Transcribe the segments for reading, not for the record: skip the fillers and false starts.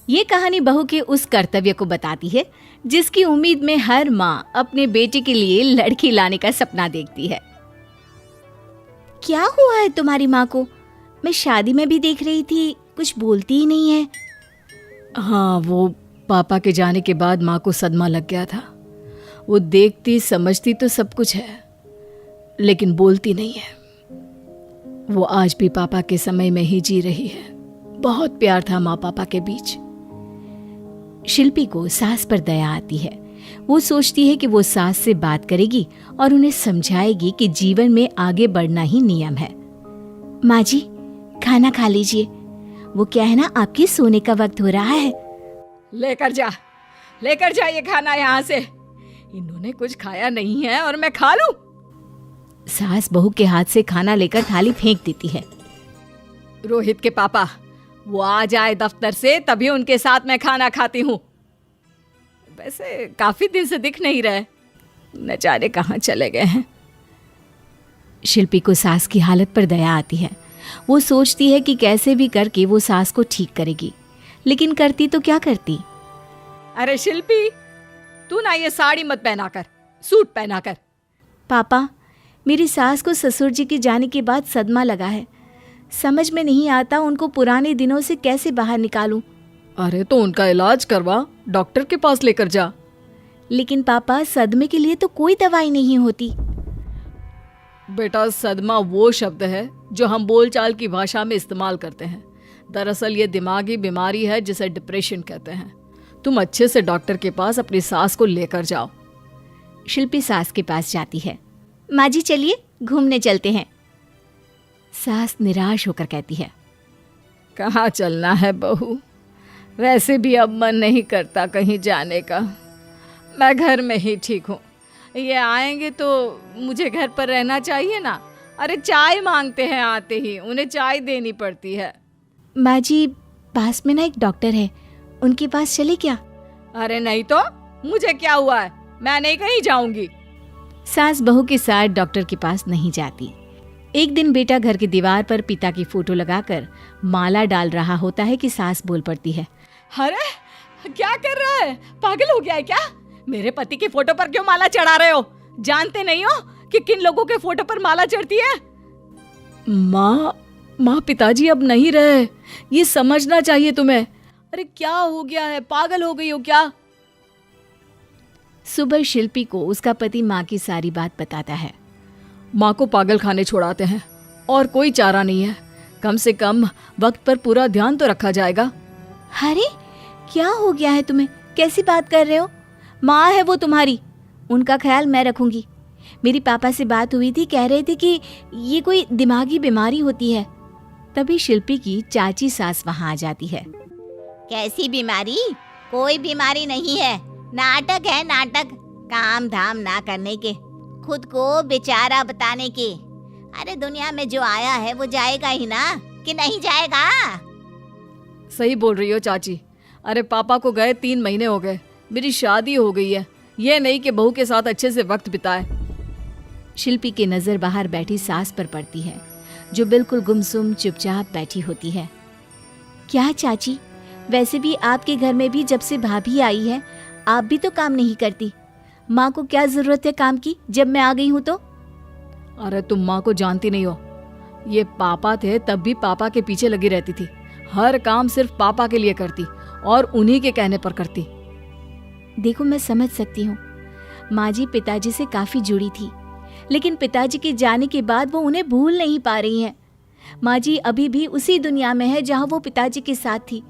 ये कहानी बहू के उस कर्तव्य को बताती है जिसकी उम्मीद में हर माँ अपने बेटे के लिए लड़की लाने का सपना देखती है। क्या हुआ है तुम्हारी माँ को? मैं शादी में भी देख रही थी, कुछ बोलती ही नहीं है। हाँ, वो पापा के जाने के बाद माँ को सदमा लग गया था। वो देखती समझती तो सब कुछ है, लेकिन बोलती नहीं है। वो आज भी पापा के समय में ही जी रही है। बहुत प्यार था माँ पापा के बीच। शिल्पी को सास पर दया आती है। वो सोचती है कि वो सास से बात करेगी और उन्हें समझाएगी कि जीवन में आगे बढ़ना ही नियम है। माँ जी, खाना खा लीजिए। वो क्या है ना, आपके सोने का वक्त हो रहा है। लेकर जा ये खाना यहाँ से। इन्होंने कुछ खाया नहीं है और मैं खा लूं। सास बहू के हाथ से खाना लेकर थाली फेंक देती है। रोहित के पापा वो आ जाए दफ्तर से, तभी उनके साथ मैं खाना खाती हूँ। वैसे काफी दिन से दिख नहीं रहे, न जाने कहाँ चले गए हैं। शिल्पी को सास की हालत पर दया आती है। वो सोचती है कि कैसे भी करके वो सास को ठीक करेगी, लेकिन करती तो क्या करती। अरे शिल्पी, तू ना ये साड़ी मत पहना कर, सूट पहना कर। पापा, मेरी सास को ससुर जी के जाने के बाद सदमा लगा है। समझ में नहीं आता उनको पुराने दिनों से कैसे बाहर निकालूं। अरे तो उनका इलाज करवा, डॉक्टर के पास लेकर जा। लेकिन पापा, सदमे के लिए तो कोई दवाई नहीं होती। बेटा, सदमा वो शब्द है जो हम बोलचाल की भाषा में इस्तेमाल करते हैं। दरअसल ये दिमागी बीमारी है जिसे डिप्रेशन कहते हैं। तुम अच्छे से डॉक्टर के पास अपनी सास को लेकर जाओ। शिल्पी सास के पास जाती है। माँ जी, चलिए घूमने चलते हैं। सास निराश होकर कहती है, कहाँ चलना है बहू? वैसे भी अब मन नहीं करता कहीं जाने का। मैं घर में ही ठीक हूँ। ये आएंगे तो मुझे घर पर रहना चाहिए ना। अरे चाय मांगते हैं, आते ही उन्हें चाय देनी पड़ती है। माँ जी, पास में ना एक डॉक्टर है, उनके पास चले क्या? अरे नहीं तो, मुझे क्या हुआ है, मैं नहीं कहीं जाऊंगी। सास बहू के साथ डॉक्टर के पास नहीं जाती। एक दिन बेटा घर की दीवार पर पिता की फोटो लगाकर माला डाल रहा होता है कि सास बोल पड़ती है, अरे क्या कर रहा है? पागल हो गया है क्या? मेरे पति की फोटो पर क्यों माला चढ़ा रहे हो? जानते नहीं हो कि किन लोगों के फोटो पर माला चढ़ती है? माँ, पिताजी अब नहीं रहे, ये समझना चाहिए तुम्हें। अरे क्या हो गया है, पागल हो गई हो क्या? सुबह शिल्पी को उसका पति माँ की सारी बात बताता है। माँ को पागल खाने छोड़ाते हैं और कोई चारा नहीं है। कम से कम वक्त पर पूरा ध्यान तो रखा जाएगा। अरे क्या हो गया है तुम्हें? कैसी बात कर रहे हो? माँ है वो तुम्हारी, उनका ख्याल मैं रखूंगी। मेरी पापा से बात हुई थी, कह रहे थे कि ये कोई दिमागी बीमारी होती है। तभी शिल्पी की चाची सास वहाँ आ जाती है। कैसी बीमारी? कोई बीमारी नहीं है, नाटक है नाटक। काम धाम ना करने के, खुद को बेचारा बताने के। अरे दुनिया में जो आया है वो जाएगा ही ना, कि नहीं जाएगा? सही बोल रही हो चाची। अरे पापा को गए 3 महीने हो गए, मेरी शादी हो गई है। ये नहीं कि बहू के साथ अच्छे से वक्त बिताए। शिल्पी की नजर बाहर बैठी सास पर पड़ती है, जो बिल्कुल गुमसुम चुपचाप बैठी होती है। क्या चाची, वैसे भी आपके घर में भी जब से भाभी आई है, आप भी तो काम नहीं करती। माँ को क्या जरूरत है काम की, जब मैं आ गई हूँ तो? अरे तुम माँ को जानती नहीं हो। ये पापा थे तब भी पापा के पीछे लगी रहती थी। हर काम सिर्फ पापा के लिए करती और उन्हीं के कहने पर करती। देखो, मैं समझ सकती हूँ, माँ जी पिताजी से काफी जुड़ी थी, लेकिन पिताजी के जाने के बाद वो उन्हें भूल नहीं पा रही हैं। माँ जी अभी भी उसी दुनिया में है जहाँ वो पिताजी के साथ थी,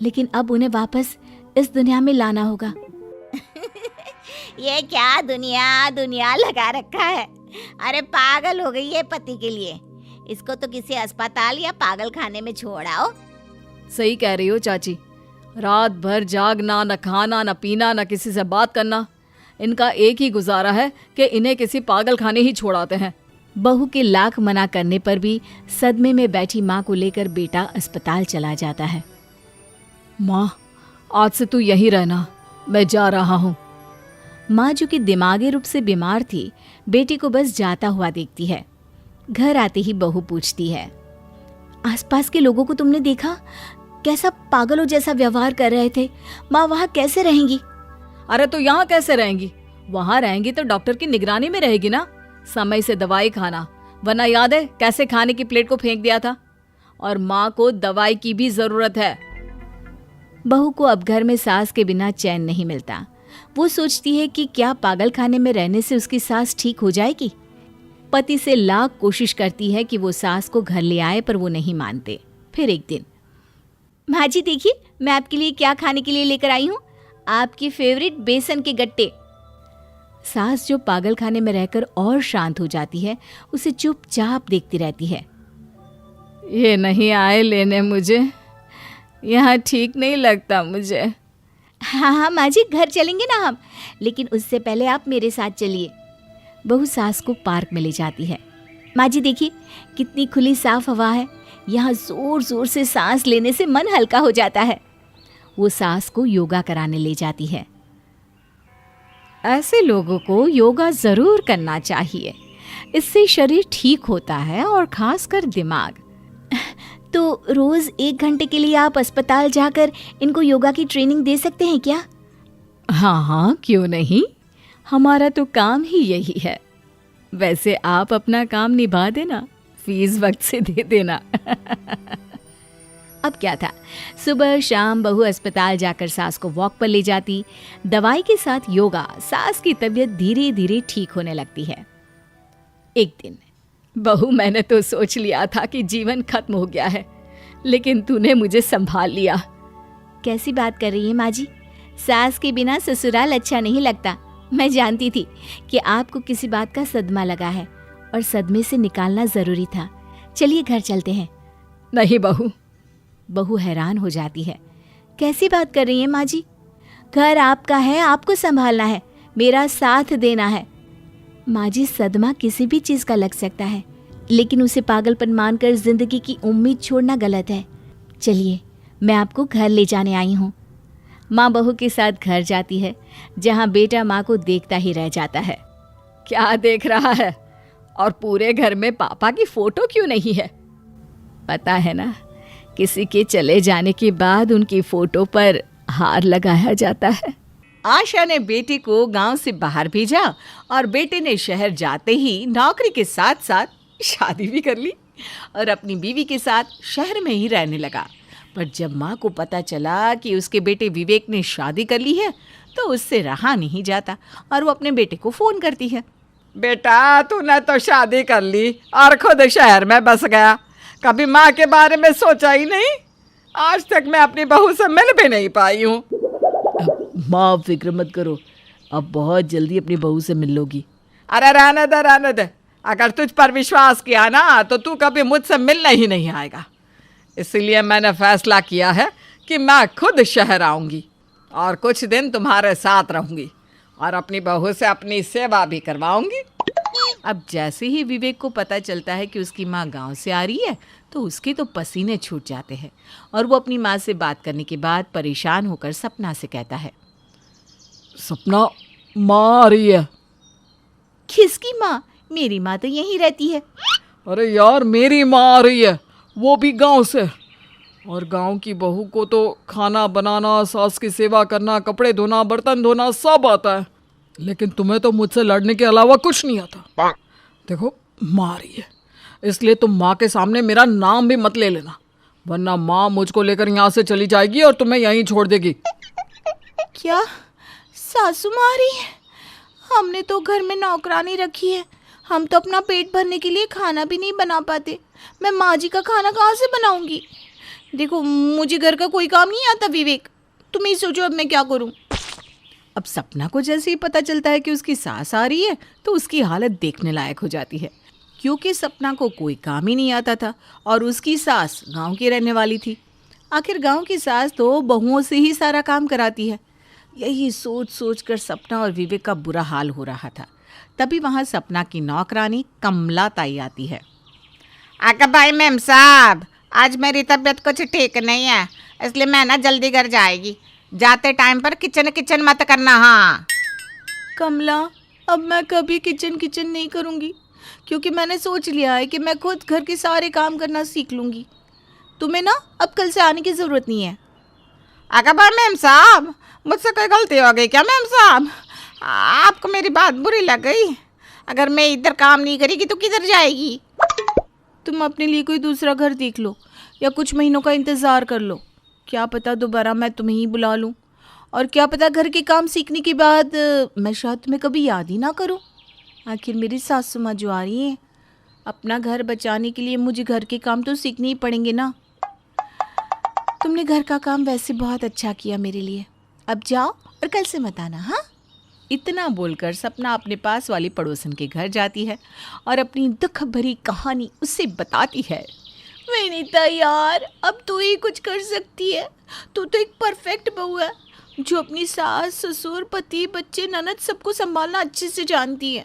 लेकिन अब उन्हें वापस इस दुनिया में लाना होगा। ये क्या दुनिया लगा रखा है? अरे पागल हो गई है पति के लिए। इसको तो किसी अस्पताल या पागल खाने में छोड़ आओ। सही कह रही हो चाची। रात भर जागना, न खाना न पीना, न किसी से बात करना। इनका एक ही गुजारा है कि इन्हें किसी पागल खाने ही छोड़ाते हैं। बहू के लाख मना करने पर भी सदमे में बैठी माँ को लेकर बेटा अस्पताल चला जाता है। माँ, आज से तू यहीं रहना, मैं जा रहा हूँ। माँ, जो कि दिमागी रूप से बीमार थी, बेटी को बस जाता हुआ देखती है। घर आते ही बहू पूछती है, आसपास के लोगों को तुमने देखा? कैसा पागलों जैसा व्यवहार कर रहे थे। माँ वहाँ कैसे रहेंगी? अरे तो यहाँ कैसे रहेंगी? वहाँ रहेंगी तो डॉक्टर की निगरानी में रहेगी ना। समय से दवाई खाना, वरना याद है कैसे खाने की प्लेट को फेंक दिया था। और माँ को दवाई की भी जरूरत है। बहू को अब घर में सास के बिना चैन नहीं मिलता। वो सोचती है कि क्या पागल खाने में रहने से उसकी सास ठीक हो जाएगी। पति से लाख कोशिश करती है कि वो सास को घर ले आए, पर वो नहीं मानते। फिर एक दिन, माँ जी देखिए, मैं आपके लिए क्या खाने के लिए लेकर आई हूँ, आपकी फेवरेट बेसन के गट्टे। सास जो पागल खाने में रहकर और शांत हो जाती है, उसे चुपचाप देखती रहती है। ये नहीं आए लेने मुझे, यहाँ ठीक नहीं लगता मुझे। हाँ हाँ माँ जी, घर चलेंगे ना हम, लेकिन उससे पहले आप मेरे साथ चलिए। बहू सास को पार्क में ले जाती है। माँ जी देखिए, कितनी खुली साफ हवा है, यहाँ जोर जोर से सांस लेने से मन हल्का हो जाता है। वो सास को योगा कराने ले जाती है। ऐसे लोगों को योगा जरूर करना चाहिए, इससे शरीर ठीक होता है और खासकर दिमाग। तो रोज 1 घंटे के लिए आप अस्पताल जाकर इनको योगा की ट्रेनिंग दे सकते हैं क्या? हाँ हाँ, क्यों नहीं, हमारा तो काम ही यही है। वैसे आप अपना काम निभा देना, फीस वक्त से दे देना। अब क्या था, सुबह शाम बहू अस्पताल जाकर सास को वॉक पर ले जाती। दवाई के साथ योगा, सास की तबीयत धीरे धीरे ठीक होने लगती है। एक दिन, बहू मैंने तो सोच लिया था कि जीवन खत्म हो गया है, लेकिन तूने मुझे संभाल लिया। कैसी बात कर रही है माँ जी? सास के बिना ससुराल अच्छा नहीं लगता। मैं जानती थी कि आपको किसी बात का सदमा लगा है और सदमे से निकालना जरूरी था। चलिए घर चलते हैं। नहीं बहू। बहू हैरान हो जाती है। कैसी बात कर रही है माँ जी? घर आपका है, आपको संभालना है, मेरा साथ देना है। माँ जी, सदमा किसी भी चीज का लग सकता है, लेकिन उसे पागलपन मानकर जिंदगी की उम्मीद छोड़ना गलत है। चलिए, मैं आपको घर ले जाने आई हूँ। माँ बहू के साथ घर जाती है, जहाँ बेटा माँ को देखता ही रह जाता है। क्या देख रहा है? और पूरे घर में पापा की फोटो क्यों नहीं है? पता है ना, किसी के चले जाने के बाद उनकी फोटो पर हार लगाया जाता है। आशा ने बेटे को गांव से बाहर भेजा और बेटे ने शहर जाते ही नौकरी के साथ साथ शादी भी कर ली और अपनी बीवी के साथ शहर में ही रहने लगा। पर जब माँ को पता चला कि उसके बेटे विवेक ने शादी कर ली है, तो उससे रहा नहीं जाता और वो अपने बेटे को फ़ोन करती है। बेटा, तूने तो शादी कर ली और खुद शहर में बस गया, कभी माँ के बारे में सोचा ही नहीं। आज तक मैं अपनी बहू से मिल भी नहीं पाई हूँ। माँ फिक्र मत करो, अब बहुत जल्दी अपनी बहू से मिल लोगी। अरे रहने दे, अगर तुझ पर विश्वास किया ना तो तू कभी मुझसे मिलने ही नहीं आएगा। इसलिए मैंने फैसला किया है कि मैं खुद शहर आऊँगी और कुछ दिन तुम्हारे साथ रहूँगी और अपनी बहू से अपनी सेवा भी करवाऊँगी। अब जैसे ही विवेक को पता चलता है कि उसकी माँ गांव से आ रही है, तो उसके तो पसीने छूट जाते हैं और वो अपनी माँ से बात करने के बाद परेशान होकर सपना से कहता है, सपना, माँ आ रही है। किसकी माँ? मेरी माँ तो यहीं रहती है। अरे यार, मेरी माँ आ रही है, वो भी गांव से। और गांव की बहू को तो खाना बनाना, सास की सेवा करना, कपड़े धोना, बर्तन धोना सब आता है, लेकिन तुम्हें तो मुझसे लड़ने के अलावा कुछ नहीं आता। देखो, माँ आ रही है, इसलिए तुम माँ के सामने मेरा नाम भी मत ले लेना, वरना माँ मुझको लेकर यहाँ से चली जाएगी और तुम्हें यहीं छोड़ देगी। क्या सासू माँ आ रही है? हमने तो घर में नौकरानी रखी है, हम तो अपना पेट भरने के लिए खाना भी नहीं बना पाते। मैं माँ जी का खाना कहाँ से बनाऊंगी? देखो, मुझे घर का कोई काम नहीं आता। विवेक, तुम ही सोचो अब मैं क्या करूं। अब सपना को जैसे ही पता चलता है कि उसकी सास आ रही है, तो उसकी हालत देखने लायक हो जाती है, क्योंकि सपना को कोई काम ही नहीं आता था और उसकी सास गांव की रहने वाली थी। आखिर गांव की सास तो बहुओं से ही सारा काम कराती है। यही सोच सोच कर सपना और विवेक का बुरा हाल हो रहा था। तभी वहाँ सपना की नौकरानी कमला ताई आती है। आका भाई मैम साहब, आज मेरी तबीयत कुछ ठीक नहीं है, इसलिए मैं ना जल्दी घर जाएगी। जाते टाइम पर किचन मत करना। हाँ कमला, अब मैं कभी किचन नहीं करूंगी, क्योंकि मैंने सोच लिया है कि मैं खुद घर के सारे काम करना सीख लूंगी। तुम्हें ना अब कल से आने की ज़रूरत नहीं है। अकबर मैम साहब, मुझसे कोई गलती हो गई क्या मैम साहब? आपको मेरी बात बुरी लग गई? अगर मैं इधर काम नहीं करेगी तो किधर जाएगी? तुम अपने लिए कोई दूसरा घर देख लो या कुछ महीनों का इंतज़ार कर लो। क्या पता दोबारा मैं तुम्हें ही बुला लूँ, और क्या पता घर के काम सीखने के बाद मैं शायद तुम्हें कभी याद ही ना करूँ। आखिर मेरी सासू माँ जो आ रही हैं, अपना घर बचाने के लिए मुझे घर के काम तो सीखने ही पड़ेंगे ना। तुमने घर का काम वैसे बहुत अच्छा किया मेरे लिए, अब जाओ और कल से मत आना। हाँ, इतना बोलकर सपना अपने पास वाली पड़ोसन के घर जाती है और अपनी दुख भरी कहानी उसे बताती है। विनीता यार, अब तू ही कुछ कर सकती है। तू तो एक परफेक्ट बहू है जो अपनी सास, ससुर, पति, बच्चे, ननद सबको संभालना अच्छे से जानती है।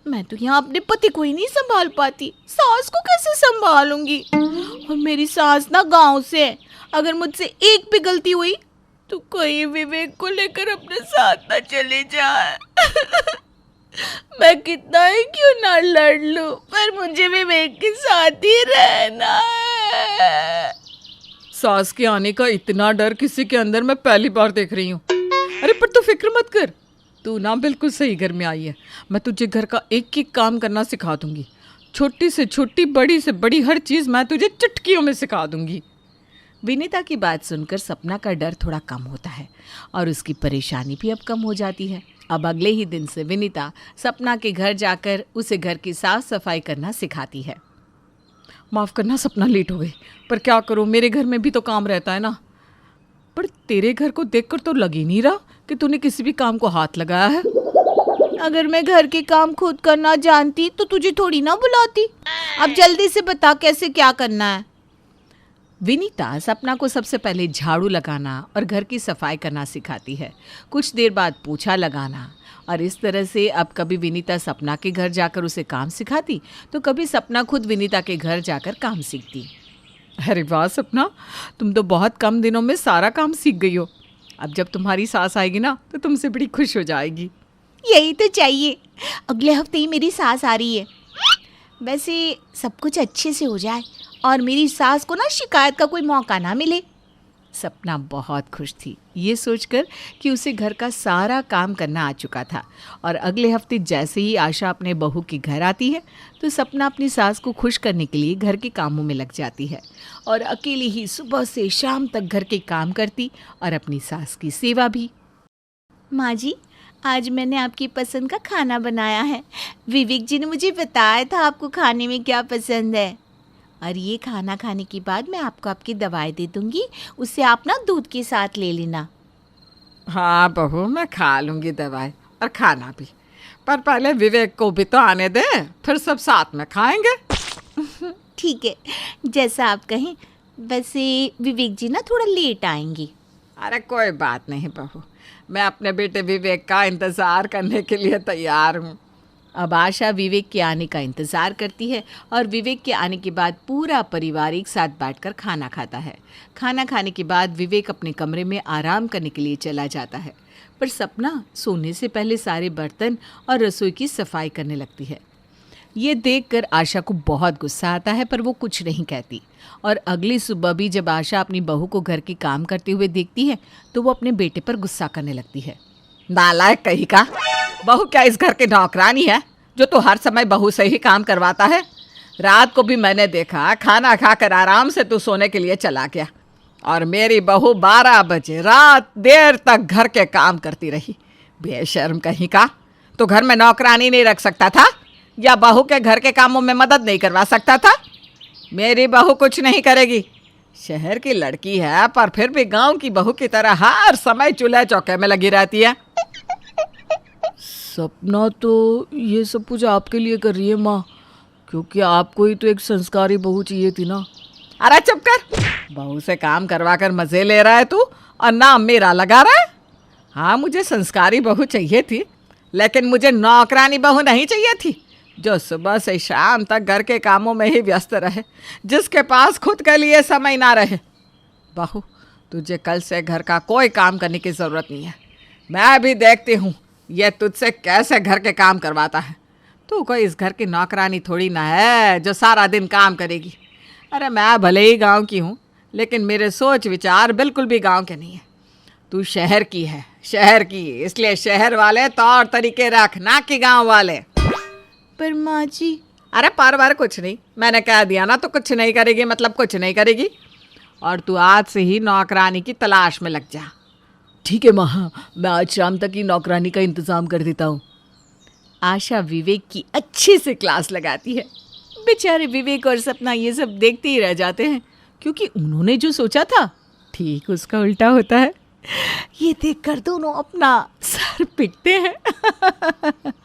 मैं तो यहाँ अपने पति को ही नहीं संभाल पाती, सास को कैसे संभालूंगी? और मेरी सास ना गांव से है, अगर मुझसे एक भी गलती हुई तो कोई विवेक को लेकर अपने साथ ना चले जाए। मैं कितना ही क्यों ना लड़ लूं, पर मुझे विवेक के साथ ही रहना है। सास के आने का इतना डर किसी के अंदर मैं पहली बार देख रही हूँ। अरे पर तू फिक्र मत कर, तू ना बिल्कुल सही घर में आई है। मैं तुझे घर का एक एक काम करना सिखा दूंगी। छोटी से छोटी, बड़ी से बड़ी हर चीज़ मैं तुझे चुटकियों में सिखा दूंगी। विनीता की बात सुनकर सपना का डर थोड़ा कम होता है और उसकी परेशानी भी अब कम हो जाती है। अब अगले ही दिन से विनीता सपना के घर जाकर उसे घर की साफ सफाई करना सिखाती है। माफ़ करना सपना, लेट हो गई, पर क्या करूँ, मेरे घर में भी तो काम रहता है ना। पर तेरे घर को देखकर तो लग ही नहीं रहा कि तूने किसी भी काम को हाथ लगाया है। अगर मैं घर के काम खुद करना जानती तो तुझे थोड़ी ना बुलाती। अब जल्दी से बता कैसे क्या करना है। विनीता सपना को सबसे पहले झाड़ू लगाना और घर की सफाई करना सिखाती है। कुछ देर बाद पोछा लगाना, और इस तरह से अब कभी विनीता सपना के घर जाकर उसे काम सिखाती तो कभी सपना खुद विनीता के घर जाकर काम सीखती। अरे वाह सपना, तुम तो बहुत कम दिनों में सारा काम सीख गई हो। अब जब तुम्हारी सास आएगी ना तो तुमसे बड़ी खुश हो जाएगी। यही तो चाहिए। अगले हफ्ते ही मेरी सास आ रही है। वैसे सब कुछ अच्छे से हो जाए और मेरी सास को ना शिकायत का कोई मौका ना मिले। सपना बहुत खुश थी ये सोचकर कि उसे घर का सारा काम करना आ चुका था। और अगले हफ्ते जैसे ही आशा अपने बहू के घर आती है तो सपना अपनी सास को खुश करने के लिए घर के कामों में लग जाती है और अकेली ही सुबह से शाम तक घर के काम करती और अपनी सास की सेवा भी। माँ जी, आज मैंने आपकी पसंद का खाना बनाया है। विवेक जी ने मुझे बताया था आपको खाने में क्या पसंद है। और ये खाना खाने के बाद मैं आपको आपकी दवाई दे दूंगी, उसे आप ना दूध के साथ ले लेना। हाँ बहू, मैं खा लूँगी दवाई और खाना भी, पर पहले विवेक को भी तो आने दे, फिर सब साथ में खाएंगे। ठीक है, जैसा आप कहें। वैसे विवेक जी ना थोड़ा लेट आएंगे। अरे कोई बात नहीं बहू, मैं अपने बेटे विवेक का इंतज़ार करने के लिए तैयार हूँ। अब आशा विवेक के आने का इंतज़ार करती है और विवेक के आने के बाद पूरा परिवार एक साथ बैठकर खाना खाता है। खाना खाने के बाद विवेक अपने कमरे में आराम करने के लिए चला जाता है, पर सपना सोने से पहले सारे बर्तन और रसोई की सफाई करने लगती है। ये देखकर आशा को बहुत गुस्सा आता है, पर वो कुछ नहीं कहती। और अगली सुबह भी जब आशा अपनी बहू को घर के काम करते हुए देखती है तो वो अपने बेटे पर गुस्सा करने लगती है। नालायक कहीं का, बहू क्या इस घर की नौकरानी है जो तू हर समय बहू से ही काम करवाता है? रात को भी मैंने देखा खाना खाकर आराम से तू सोने के लिए चला गया और मेरी बहू 12 बजे रात देर तक घर के काम करती रही। बेशर्म कहीं का, तो घर में नौकरानी नहीं रख सकता था या बहू के घर के कामों में मदद नहीं करवा सकता था? मेरी बहू कुछ नहीं करेगी। शहर की लड़की है पर फिर भी गांव की बहू की तरह हर समय चूल्हे चौके में लगी रहती है। सपना तो ये सब कुछ आपके लिए कर रही है माँ, क्योंकि आपको ही तो एक संस्कारी बहू चाहिए थी ना। अरे चुप कर, बहू से काम करवा कर मजे ले रहा है तू और नाम मेरा लगा रहा है। हाँ, मुझे संस्कारी बहू चाहिए थी, लेकिन मुझे नौकरानी बहू नहीं चाहिए थी जो सुबह से शाम तक घर के कामों में ही व्यस्त रहे, जिसके पास खुद के लिए समय ना रहे। बहू, तुझे कल से घर का कोई काम करने की ज़रूरत नहीं है। मैं भी देखती हूँ ये तुझसे कैसे घर के काम करवाता है। तू कोई इस घर की नौकरानी थोड़ी ना है जो सारा दिन काम करेगी। अरे मैं भले ही गांव की हूँ, लेकिन मेरे सोच विचार बिल्कुल भी गांव के नहीं है। तू शहर की है, शहर की, इसलिए शहर वाले तौर तरीके रख, ना कि गांव वाले। पर माँ जी, अरे पर कुछ नहीं, मैंने कह दिया ना तो कुछ नहीं करेगी, मतलब कुछ नहीं करेगी। और तू आज से ही नौकरानी की तलाश में लग जा। ठीक है माँ, हाँ, मैं आज शाम तक ही नौकरानी का इंतज़ाम कर देता हूँ। आशा विवेक की अच्छे से क्लास लगाती है। बेचारे विवेक और सपना ये सब देखते ही रह जाते हैं, क्योंकि उन्होंने जो सोचा था ठीक उसका उल्टा होता है। ये देखकर दोनों अपना सर पीटते हैं।